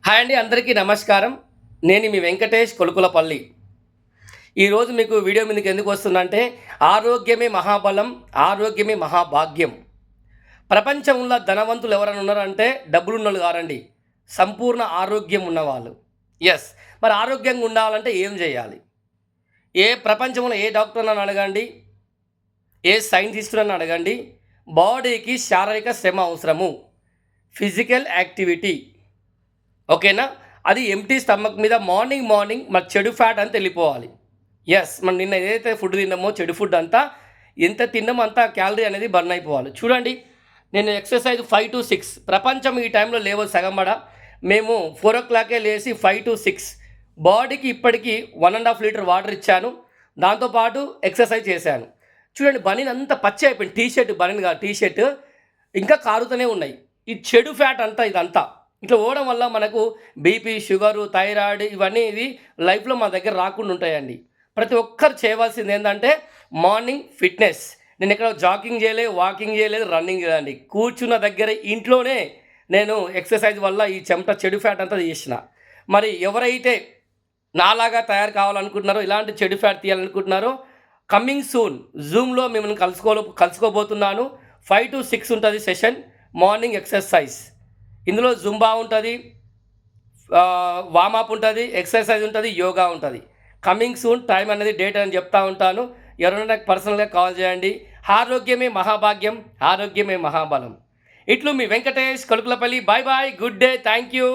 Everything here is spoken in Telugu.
హాయ్ అండి, అందరికీ నమస్కారం. నేను మీ వెంకటేష్ కొలుకులపల్లి. ఈరోజు మీకు వీడియో మీదకి ఎందుకు వస్తుందంటే, ఆరోగ్యమే మహాబలం, ఆరోగ్యమే మహాభాగ్యం. ప్రపంచంలో ధనవంతులు ఎవరైనా ఉన్నారంటే డబ్బులున్నోళ్ళు కారండి, సంపూర్ణ ఆరోగ్యం ఉన్నవాళ్ళు. ఎస్. మరి ఆరోగ్యంగా ఉండాలంటే ఏం చేయాలి? ప్రపంచంలో ఏ డాక్టర్ అని అడగండి, ఏ సైంటిస్ట్ అని అడగండి, బాడీకి శారీరక శ్రమ అవసరము, ఫిజికల్ యాక్టివిటీ. ఓకేనా? అది ఎంప్టీ స్టమక్ మీద మార్నింగ్ మన చెడు ఫ్యాట్ అంతా వెళ్ళిపోవాలి. ఎస్, మనం నిన్న ఏదైతే ఫుడ్ తిన్నామో చెడు ఫుడ్ అంతా ఎంత తిన్నామో అంత క్యాలరీ అనేది బర్న్ అయిపోవాలి. చూడండి, నేను ఎక్సర్సైజ్ 5 to 6, ప్రపంచం ఈ టైంలో లేవదు సగంబడ. మేము 4 o'clock లేసి 5 to 6 బాడీకి ఇప్పటికీ 1.5 లీటర్ వాటర్ ఇచ్చాను. దాంతోపాటు ఎక్సర్సైజ్ చేశాను. చూడండి, బనీన్ అంతా పచ్చి అయిపోయింది. టీషర్ట్ బనీన్ కాదు, టీషర్ట్ ఇంకా కారుతూనే ఉన్నాయి. ఈ చెడు ఫ్యాట్ అంతా ఇదంతా ఇట్లా పోవడం వల్ల మనకు బీపీ, షుగరు, థైరాయిడ్ ఇవన్నీ ఇది లైఫ్లో మన దగ్గర రాకుండా ఉంటాయండి. ప్రతి ఒక్కరు చేయవలసింది ఏంటంటే మార్నింగ్ ఫిట్నెస్. నేను ఇక్కడ జాగింగ్ చేయలేదు, వాకింగ్ చేయలేదు, రన్నింగ్ చేయలేదండి. కూర్చున్న దగ్గర ఇంట్లోనే నేను ఎక్సర్సైజ్ వల్ల ఈ చెడు ఫ్యాట్ అంతా చేసిన. మరి ఎవరైతే నాలాగా తయారు కావాలనుకుంటున్నారో, ఇలాంటి చెడు ఫ్యాట్ తీయాలనుకుంటున్నారో, కమింగ్ సూన్ జూమ్లో మిమ్మల్ని కలుసుకోబోతున్నాను. 5 to 6 ఉంటుంది సెషన్, మార్నింగ్ ఎక్సర్సైజ్. ఇందులో జుంబా ఉంటుంది, వామప్ ఉంటుంది, ఎక్సర్సైజ్ ఉంటుంది, యోగా ఉంటుంది. కమింగ్ సూన్, టైం అనేది డేట్ అని చెప్తా ఉంటాను. ఎవరైనా నాకు పర్సనల్గా కాల్ చేయండి. ఆరోగ్యమే మహాభాగ్యం, ఆరోగ్యమే మహాబలం. ఇట్లు మీ Venkatesh Kolukulapalli. Bye bye, good day, thank you.